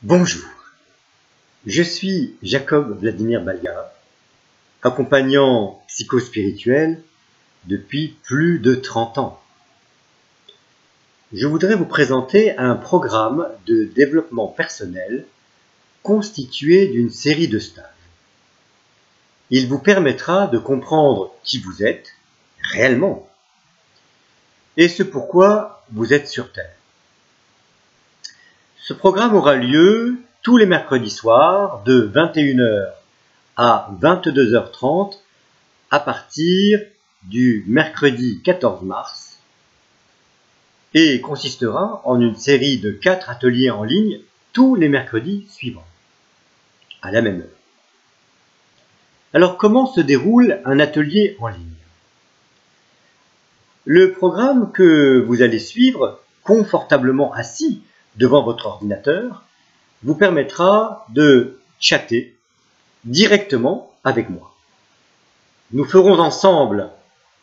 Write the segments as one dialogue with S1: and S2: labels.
S1: Bonjour, je suis Jacob Vladimir Balga, accompagnant psychospirituel depuis plus de 30 ans. Je voudrais vous présenter un programme de développement personnel constitué d'une série de stages. Il vous permettra de comprendre qui vous êtes réellement et ce pourquoi vous êtes sur Terre. Ce programme aura lieu tous les mercredis soirs de 21 h à 22 h 30 à partir du mercredi 14 mars et consistera en une série de 4 ateliers en ligne tous les mercredis suivants, à la même heure. Alors comment se déroule un atelier en ligne? Le programme que vous allez suivre confortablement assis devant votre ordinateur vous permettra de chatter directement avec moi. Nous ferons ensemble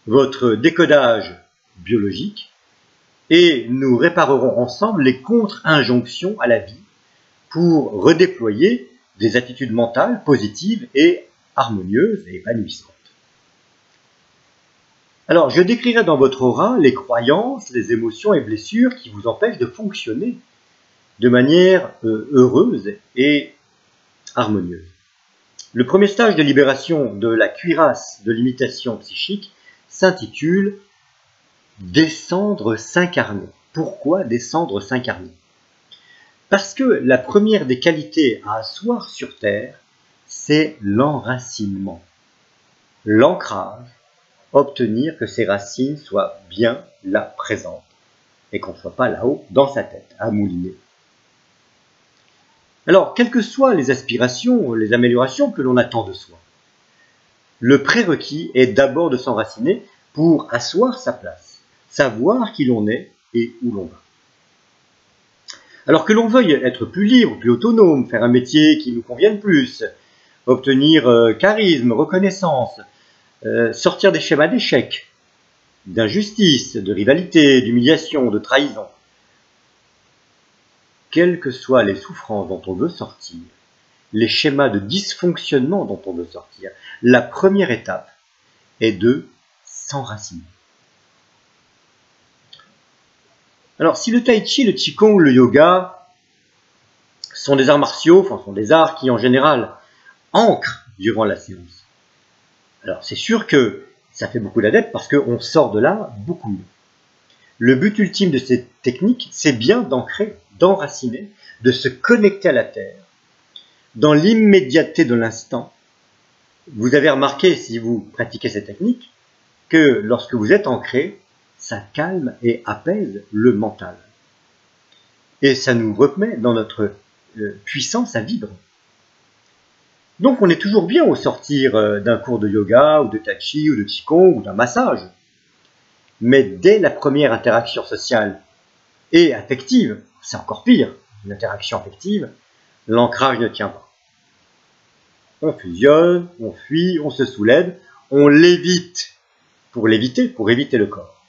S1: votre décodage biologique et nous réparerons ensemble les contre-injonctions à la vie pour redéployer des attitudes mentales positives et harmonieuses et épanouissantes. Alors, je décrirai dans votre aura les croyances, les émotions et blessures qui vous empêchent de fonctionner de manière heureuse et harmonieuse. Le premier stage de libération de la cuirasse de l'imitation psychique s'intitule « Descendre s'incarner ». Pourquoi descendre s'incarner? Parce que la première des qualités à asseoir sur Terre, c'est l'enracinement, l'ancrage, obtenir que ces racines soient bien là présentes et qu'on ne soit pas là-haut dans sa tête, à mouliner. Alors, quelles que soient les aspirations, les améliorations que l'on attend de soi, le prérequis est d'abord de s'enraciner pour asseoir sa place, savoir qui l'on est et où l'on va. Alors que l'on veuille être plus libre, plus autonome, faire un métier qui nous convienne plus, obtenir charisme, reconnaissance, sortir des schémas d'échec, d'injustice, de rivalité, d'humiliation, de trahison, quelles que soient les souffrances dont on veut sortir, les schémas de dysfonctionnement dont on veut sortir, la première étape est de s'enraciner. Alors, si le tai chi, le qigong, le yoga sont des arts martiaux, sont des arts qui en général ancrent durant la séance, alors c'est sûr que ça fait beaucoup d'adeptes parce qu'on sort de là beaucoup mieux. Le but ultime de ces techniques, c'est bien d'ancrer, d'enraciner, de se connecter à la Terre, dans l'immédiateté de l'instant. Vous avez remarqué, si vous pratiquez ces techniques, que lorsque vous êtes ancré, ça calme et apaise le mental. Et ça nous remet dans notre puissance à vibrer. Donc on est toujours bien au sortir d'un cours de yoga, ou de tai chi, ou de qigong, ou d'un massage. Mais dès la première interaction sociale et affective, c'est encore pire, une interaction affective, l'ancrage ne tient pas. On fusionne, on fuit, on se soulève, on l'évite pour éviter le corps.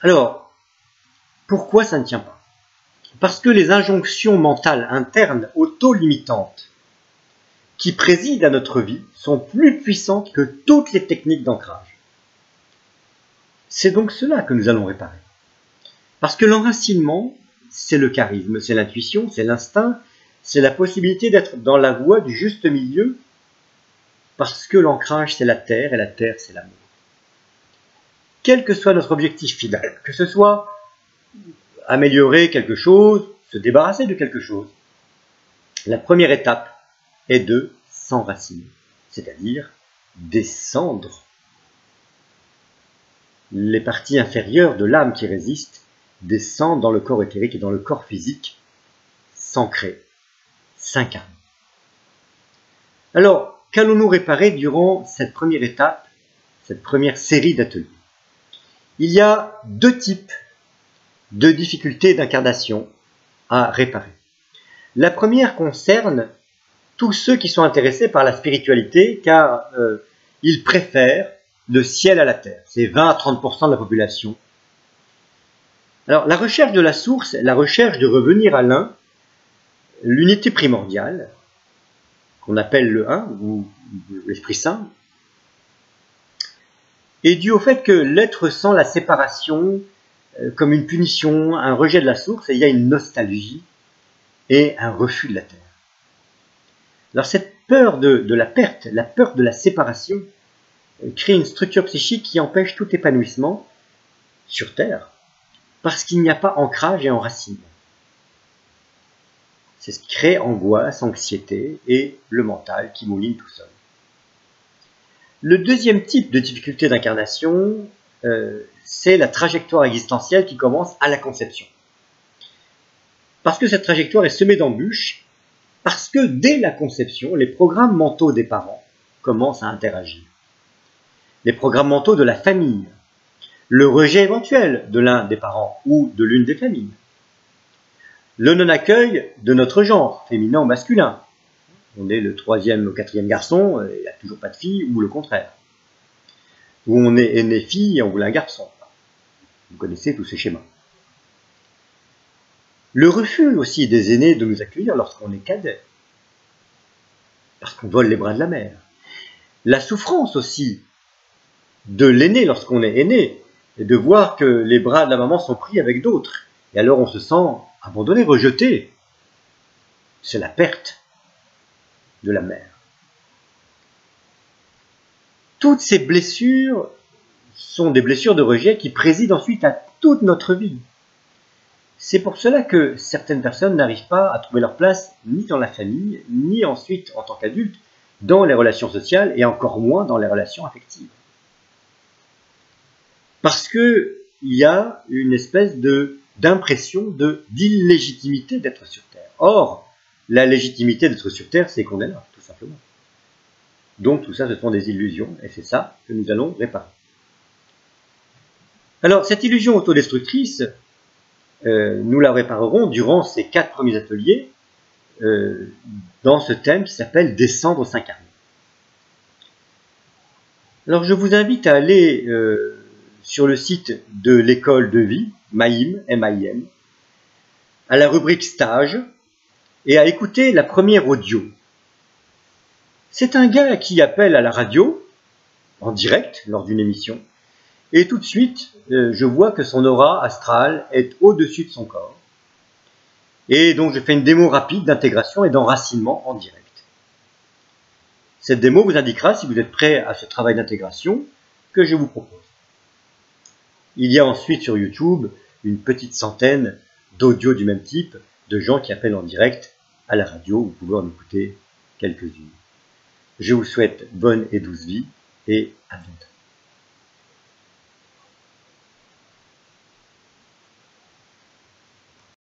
S1: Alors, pourquoi ça ne tient pas? Parce que les injonctions mentales internes auto-limitantes qui président à notre vie sont plus puissantes que toutes les techniques d'ancrage. C'est donc cela que nous allons réparer. Parce que l'enracinement, c'est le charisme, c'est l'intuition, c'est l'instinct, c'est la possibilité d'être dans la voie du juste milieu, parce que l'ancrage, c'est la terre, et la terre, c'est l'amour. Quel que soit notre objectif final, que ce soit améliorer quelque chose, se débarrasser de quelque chose, la première étape est de s'enraciner, c'est-à-dire descendre. Les parties inférieures de l'âme qui résistent descendent dans le corps éthérique et dans le corps physique, s'ancrer, s'incarner. Alors, qu'allons-nous réparer durant cette première étape, cette première série d'ateliers? Il y a deux types de difficultés d'incarnation à réparer. La première concerne tous ceux qui sont intéressés par la spiritualité, car ils préfèrent le ciel à la terre. C'est 20 à 30% de la population. Alors, la recherche de la source, la recherche de revenir à l'un, l'unité primordiale, qu'on appelle le un, ou l'Esprit Saint, est due au fait que l'être sent la séparation comme une punition, un rejet de la source, et il y a une nostalgie et un refus de la terre. Alors cette peur de la perte, la peur de la séparation, crée une structure psychique qui empêche tout épanouissement sur Terre, parce qu'il n'y a pas ancrage et enracinement. C'est ce qui crée angoisse, anxiété et le mental qui mouline tout seul. Le deuxième type de difficulté d'incarnation, c'est la trajectoire existentielle qui commence à la conception. Parce que cette trajectoire est semée d'embûches, parce que dès la conception, les programmes mentaux des parents commencent à interagir. Les programmes mentaux de la famille, le rejet éventuel de l'un des parents ou de l'une des familles, le non-accueil de notre genre, féminin ou masculin. On est le 3e ou 4e garçon, il n'y a toujours pas de fille, ou le contraire. Ou on est né fille et on voulait un garçon. Vous connaissez tous ces schémas. Le refus aussi des aînés de nous accueillir lorsqu'on est cadet, parce qu'on vole les bras de la mère. La souffrance aussi de l'aîné lorsqu'on est aîné, et de voir que les bras de la maman sont pris avec d'autres. Et alors on se sent abandonné, rejeté. C'est la perte de la mère. Toutes ces blessures sont des blessures de rejet qui président ensuite à toute notre vie. C'est pour cela que certaines personnes n'arrivent pas à trouver leur place ni dans la famille, ni ensuite en tant qu'adultes, dans les relations sociales et encore moins dans les relations affectives. Parce qu'il y a une espèce d'impression d'illégitimité d'être sur Terre. Or, la légitimité d'être sur Terre, c'est qu'on est là, tout simplement. Donc tout ça, ce sont des illusions, et c'est ça que nous allons réparer. Alors, cette illusion autodestructrice, nous la réparerons durant ces 4 premiers ateliers, dans ce thème qui s'appelle « Descendre s'incarner ». Alors, je vous invite à aller sur le site de l'école de vie, MAIM, M-A-I-M, à la rubrique stage, et à écouter la première audio. C'est un gars qui appelle à la radio, en direct, lors d'une émission, et tout de suite, je vois que son aura astrale est au-dessus de son corps. Et donc, je fais une démo rapide d'intégration et d'enracinement en direct. Cette démo vous indiquera si vous êtes prêt à ce travail d'intégration que je vous propose. Il y a ensuite sur YouTube une petite centaine d'audios du même type, de gens qui appellent en direct à la radio. Vous pouvez en écouter quelques-unes. Je vous souhaite bonne et douce vie et à bientôt.